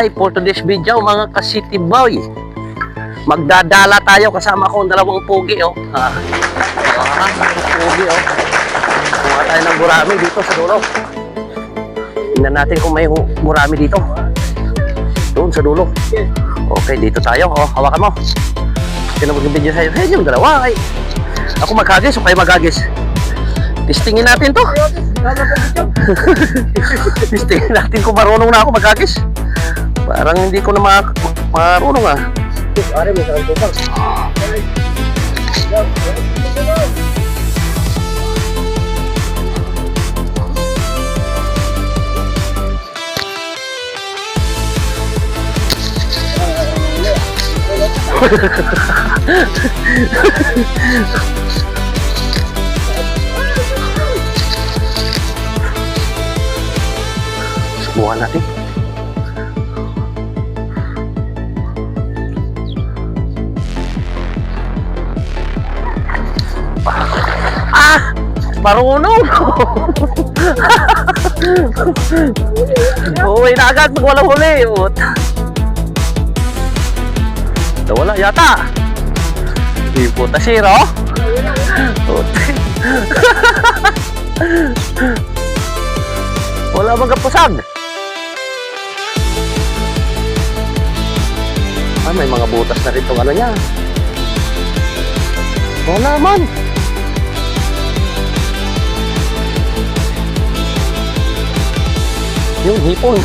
Hi, for today's video mga ka-city boy. Magdadala tayo kasama ko ang dalawang pogi oh. Pogi oh. Kuha tayo ng gurami dito sa dulo. Tingnan natin kung may gurami dito. Doon sa dulo. Okay, dito tayo. Oh, hawakan mo. Sino mag-video sa'yo? Hey, yung dalawa. Ay. Ako maghagis o kayo maghagis? Testingin natin to. Testingin natin kung marunong na ako maghagis. Parang hindi ko na marunong ah. Are, may sarang tupang. Subukan natin. Marunong! Uwi na agad pag walang huli. Wala yata. Iputa zero. Wala bang kapusag? May mga butas na rin itong ano niya. Wala man. Yung hipon.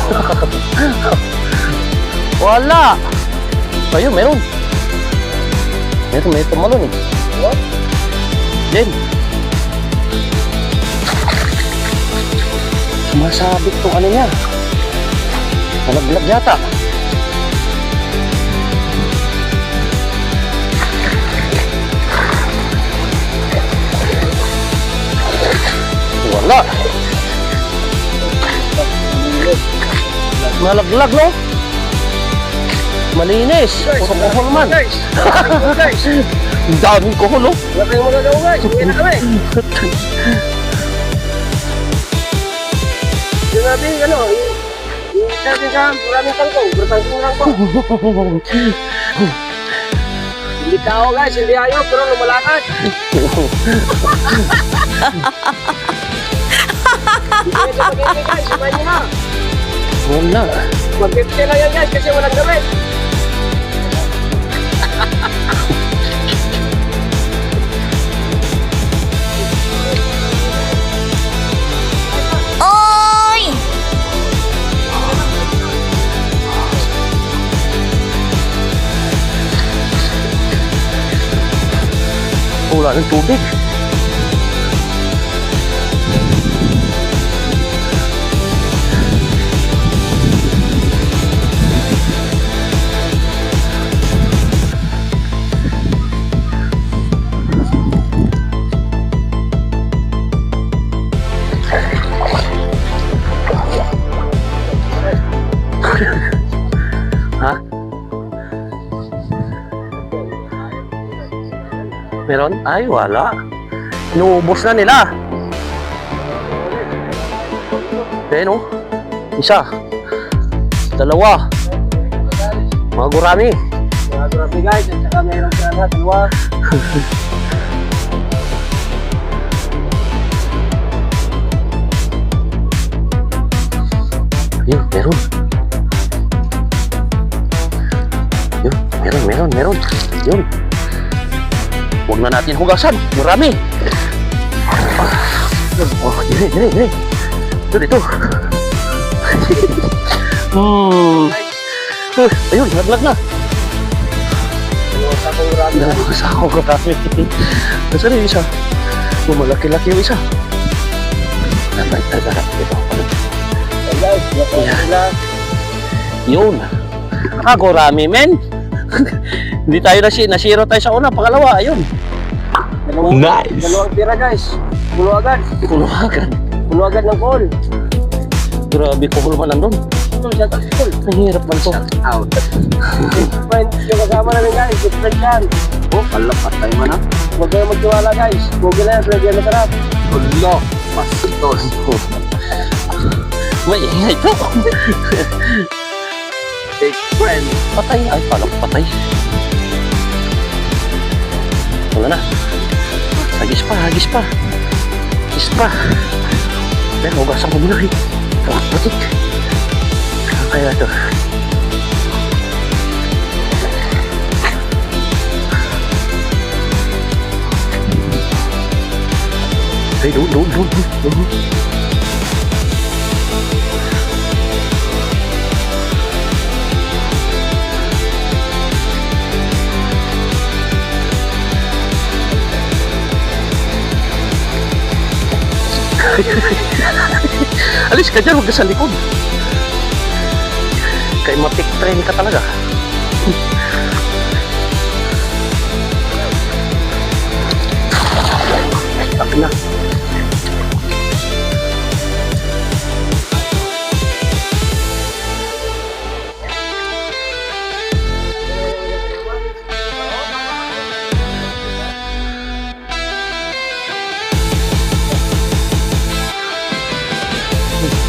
Wala. Ayun, meron. May tumalon eh. What? Din. Sumasabit tong ano niya. Nalaglag yata. Wala. Nalaglag no? Malinis. Puro kohol man. Ang daming kohol no? Wala kayong magagawa guys. Uwi na kami. Yung natin ano, yung natin sa maraming kangkong. Bertangkong lang po. Hindi tao guys, hindi ayaw pero lumalakad. Hindi sa pag-ibig guys, sabay nyo na. Wala. Mag-50 lang yan guys kasi walang gamit. Oy! Wala ng tubig. Ha? Meron? Ay, wala. Inuubos na nila. Ayan o. Isa. Dalawa. Mga gurami. Mga grabe guys, at saka mayroong pirana, dalawa. Ayun, meron. Yun, meron. Yun. Huwag na natin hugasan. Marami. Oh, dili. Dito. Ayun, naglag na. Dalawang sako karami. Nasaan yung isa? Malaki-laki yung isa. Ito. Guys, Yan. Yun. Gurami, men. Hindi tayo nasiro tayo sa una. Pangalawa, ayun. Nice. Dalawang pira guys. Pulo agad. Pulo agad ng call. Grabe, kuhul man nandun. Shout out call. Mahirap man to. Out. Yung kasama namin guys, different yan. Oh, palapat tayo man ha. Huwag kayo magtiwala guys. Google na yan, pwede yan natarap. Ulo, pasitos. May ingay to. Big friend. Patay. Ay, pala ko patay. Wala na. Hagis pa, hagis pa. Hagis pa. Pero hugasan ko muna eh. Putik. Kaya ito. Ay, doon. Alis ka dyan, huwag ka sa likod. Kaya mapik train ka talaga. Tak na.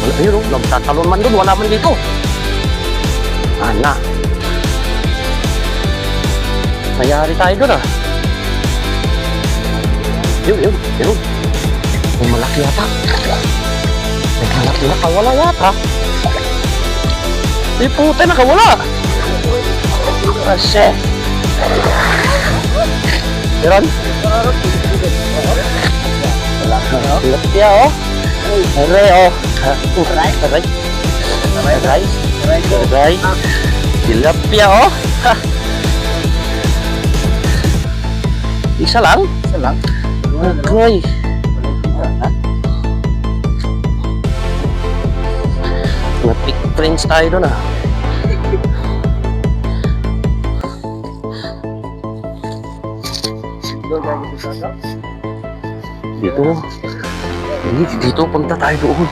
Wala yun, oh. Nagtatalon man doon, wala man dito. Ana. Mayari tayo doon ah. Yun. May malaki yata. May malaki nakawala yata. Di puta nakawala. Kasi. Meron? Wala ka no? Tilapia oh. Aray oh. Aray. Tilapia oh. Isa lang? Okay. Nag-pick friends tayo doon ah. Dito punta tayo doon.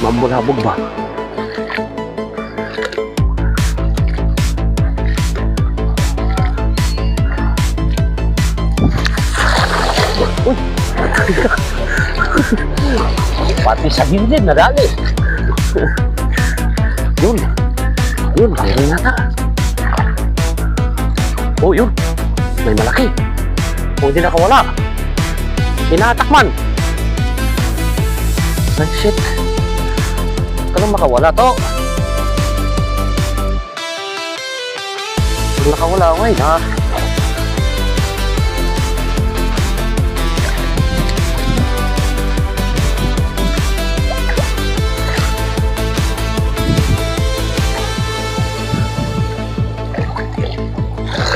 Mambulabog ba? Uy! Pati sa gilid, nadali. Yun, mayroon nata. Oh, yun. May malaki. Oh, hindi nakawala. Hinatakman. Ay, shit. Kailan makawala to? Kung nakawala, okay na.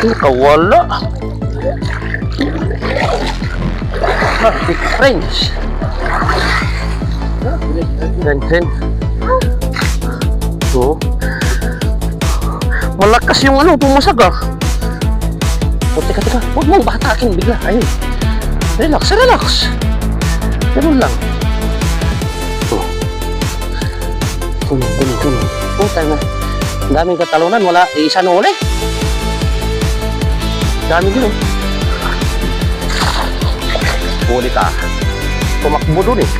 Nakawala. Big friends. Ganyan. So, malakas yung pumasag ah. O, teka. Huwag mong batakin bigla. Ayun. Relax. Ganun lang. O. Kunin. Puta na. Ang daming katalunan. Wala. Isa na uli. Dami din eh. Huli ka. Tumakbo dun eh.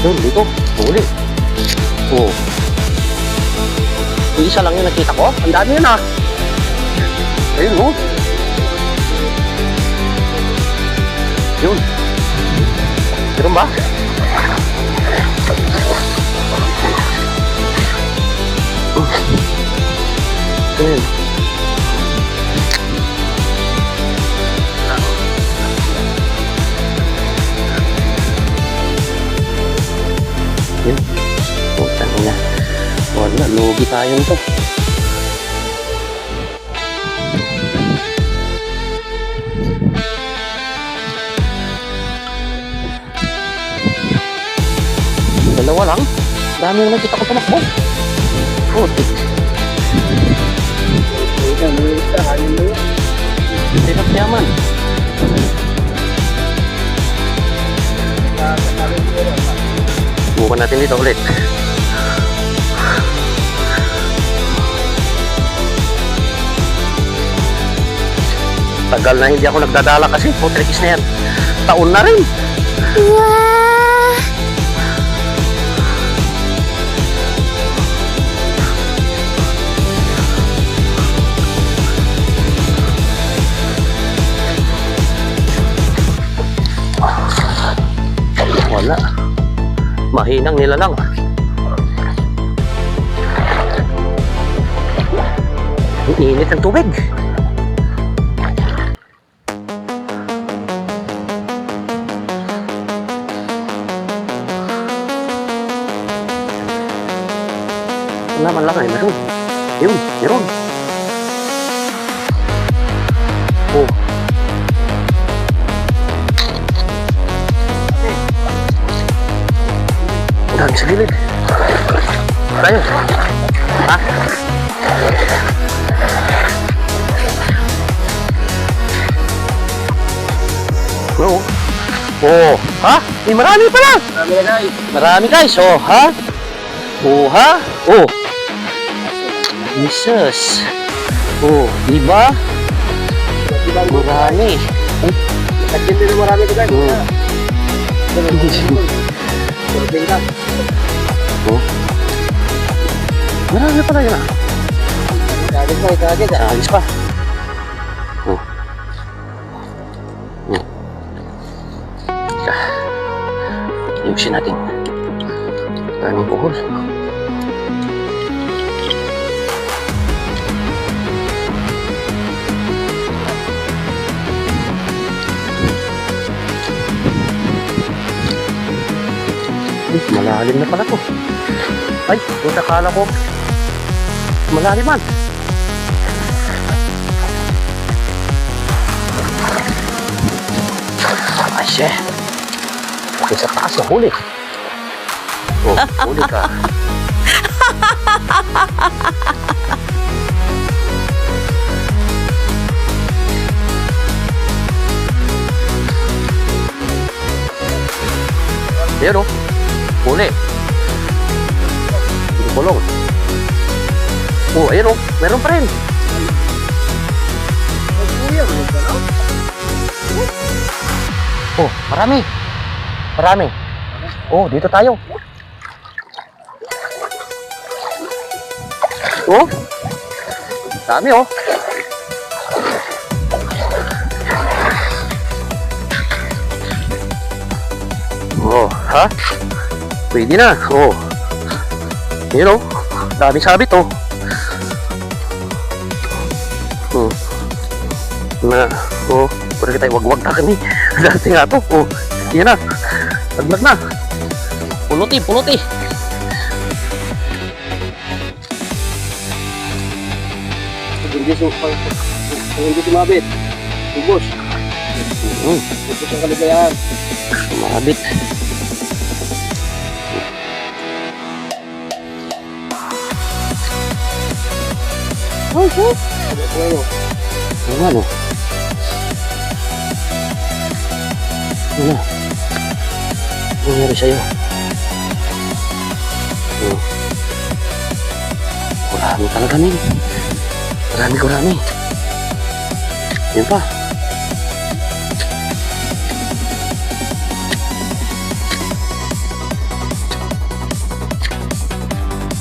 Yun, dito. Huli. Oo. Isa lang yung nakita ko. Ang dami yun ah. Ayun oh. Yun. Meron ba? Ayun. Yun. Putang ina. Wala, lugi tayo nito. Dalawa lang. Dami yung nakita ko tumakbo. Putik. Tinap yaman. Bukan natin dito ulit. Tagal na hindi ako nagdadala kasi. Putrikis na yan. Taon na rin. Wah! Wala. Mahinang nilalang. Ang init ng tubig. Wala man lang ay meron. Yun, meron. Oh. Ang dami sa gilid. Tayo. Ha? No. Oh, ha? Eh, marami pala. Marami na guys. Marami guys, oh, ha? Oh, ha? Oh. Jesus. Oh, diba? Marami. Nagkindi na marami ito guys. Oh. Surfing ka. Oh. Marami pala yun, ah. Ikagit pa, ikagit ah. Ayos pa. Oh. Oh. Ayusin natin. Daming buhol. Ay, malalim na pala to. Ay, puta, kala ko. Malalim man. Ay, siya. Okay, sa taas na huli. Oh, huli ka. Ayan, oh. Huli. Hindi kulong. Oh, ayan, oh. Meron pa rin. Oh, marami. Marami. Oh, dito tayo. Oh. Dami, oh. Oh, ha? Pwede na. Oh. Yun, oh. Daming sabit, oh. Hmm. Na, oh. Pwede tayo wag-wag na kami. Dati nga to. Oh. Yan na. Laglag na. Puluti, puluti. Hindi sumabit. Ubus. Ubus ang kaligayahan. Sumabit. Ay, sus. Ano po yun? Ano? Ano? Ano nangyari sa'yo? Oh. Marami talaga, Ning. Marami. Yun pa.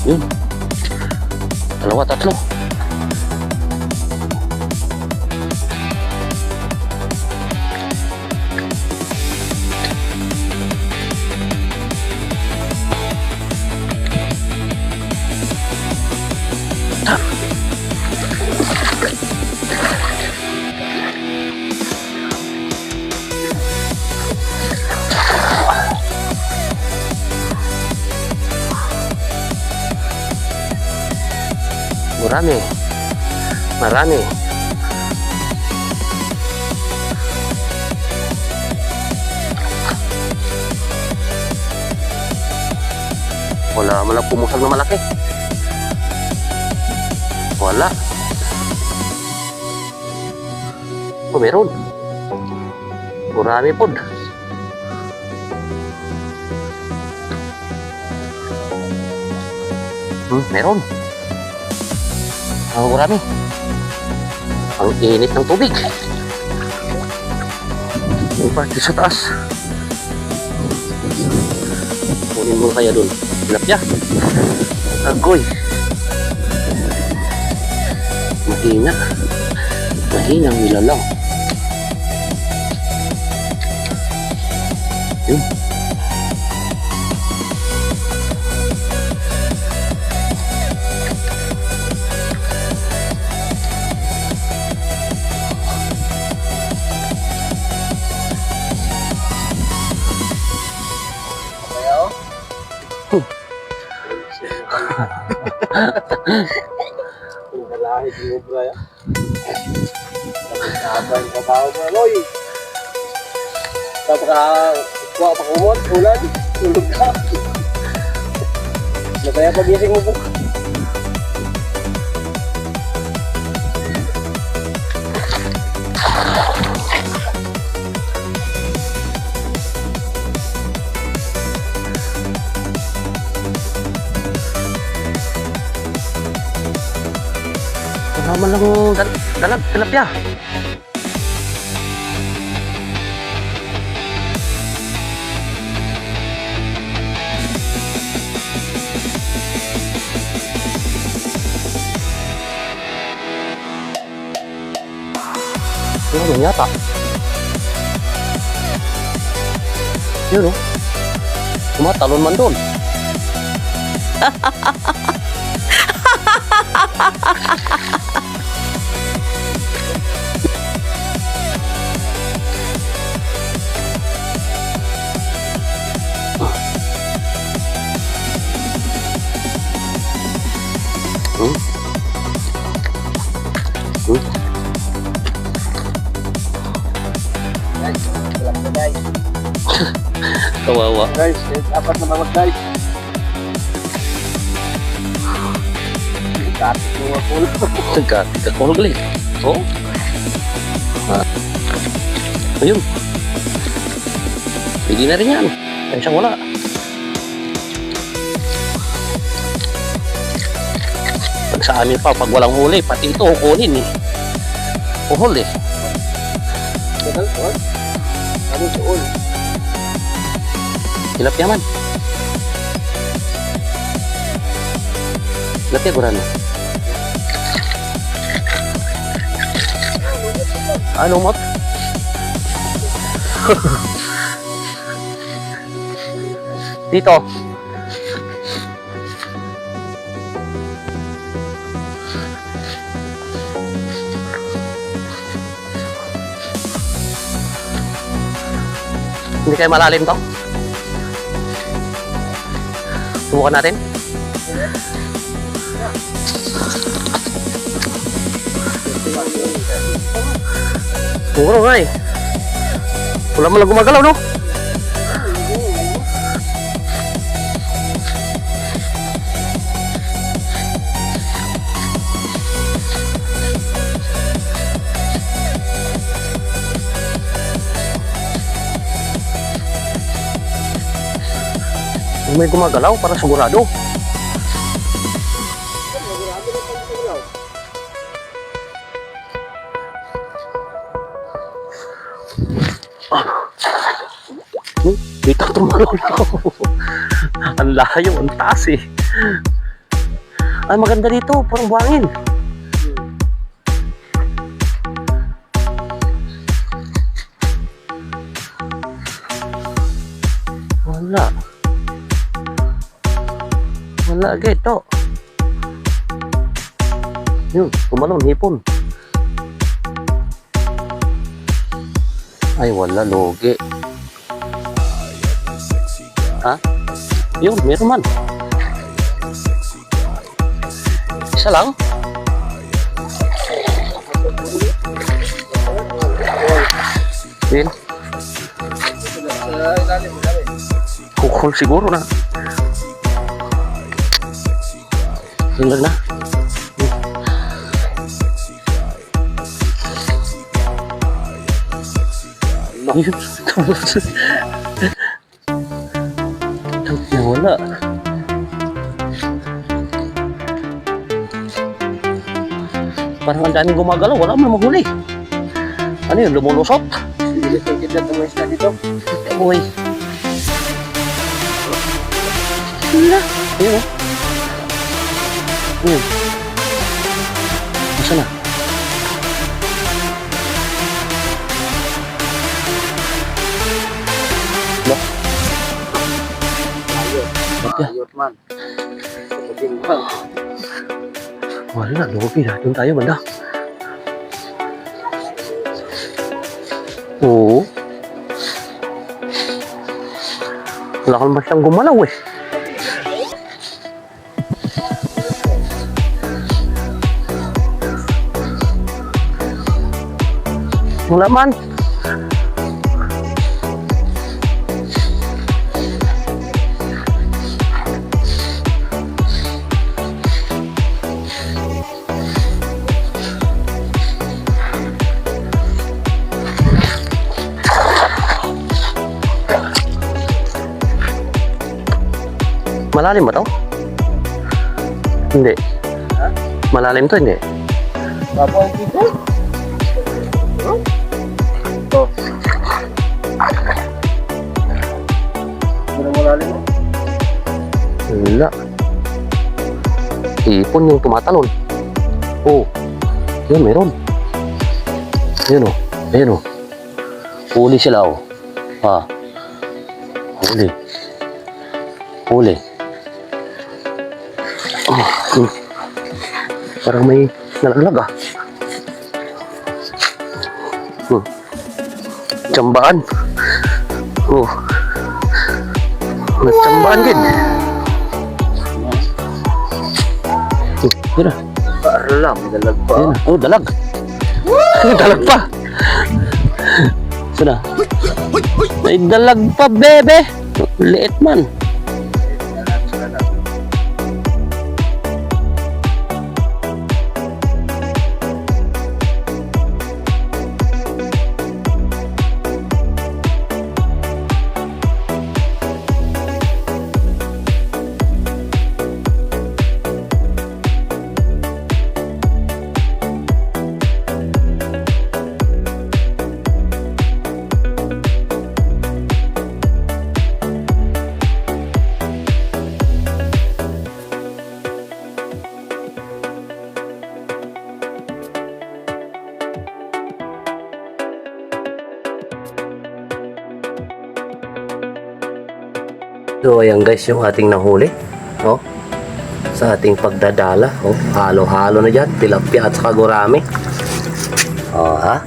Yun. Dalawa, tatlo. Marami. Wala man lang pumusag na malaki. Wala. Oh, meron. Marami po. Meron. Ang marami. Ang init ng tubig. Pati sa taas. Kunin mo kaya dun. Tilapia. Agoy. Mahina. Mahinang nilalang. Yun. Ang galahe, ginubra yan. Napagkabay ka tao mo, Loy. Kuha pa kumot, ulan, tulog ka. Masaya pagising mo po. Wala man lang dalag tilapia. Yun naman yata. Yun o. Tumatalon man doon. Guys, wala na guys. Kawawa. Guys, apat na bawat guys. Kapit mo ako. Nagkati ka kung gali. Oo. Ayun. Pwede na rin yan. Ay siyang wala. Pag sa amin pa, pag walang huli, pati ito kukunin eh. Uhol eh. Total all. Ano sa all? Tilapia man. Tilapia kurang. Ano mot? Dito. Hindi kayo malalim to? Subukan natin. Siguro nga eh. Wala mo lang gumagalaw, no? May gumagalaw para sigurado. Dito tumalaw na ako. Ang layo, ang taas eh. Ay, maganda dito, parang buhangin. Wala. Wala gito. Yun, tumalon, hipon. Ay, wala, loge. Ha? Yun, meron man. Isa lang? Yun. Kukul siguro na. Yun lang na. Yun. Wala. Parang ang daming gumagalaw. Wala mo mahuli. Ano yun? Lumulusot? bilis ng kidlat ng mga isda dito. Uy. Hala. Ayun oh. Ayun. Nasaan na? Lo. Bakit? Ayot man. Puting man. Wala na, lugi na. Doon tayo, banda. Oo. Wala ka naman siyang gumalaw eh. Wala man. Malalim ba to? Hindi. Ha? Malalim to, hindi. Babaw dito. Oh. Ano mo lalim mo? Wala. Ipon yung tumatalon. Oh. Yun, meron. Ayun oh. Ayun oh. Huli sila oh. Ah. Huli. Huli. Oh, parang may nalaglag ah. Tsambaan. Oh. Nagtsambaan din. Yun ah. Alam, may dalag pa. Ayun na. Oh, dalag. Dalag pa. Sana. May dalag pa, bebe. Liit man. So ayan guys yung ating nahuli. Oh. Sa ating pagdadala. Oh, halo-halo na dyan. Tilapia at saka gurami. Oh ha.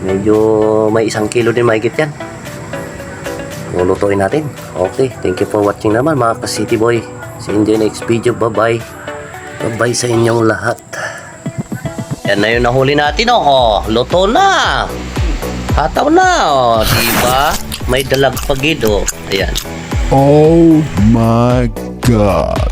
Medyo may 1 kilo din mahigit yan. Lulutuin natin. Okay. Thank you for watching naman mga ka-City Boy. See you in the next video. Bye-bye. Bye-bye sa inyong lahat. Yan na yung nahuli natin oh. Luto na. Hataw na oh. Diba? May dalag pagid oh. Ayan. Oh my God.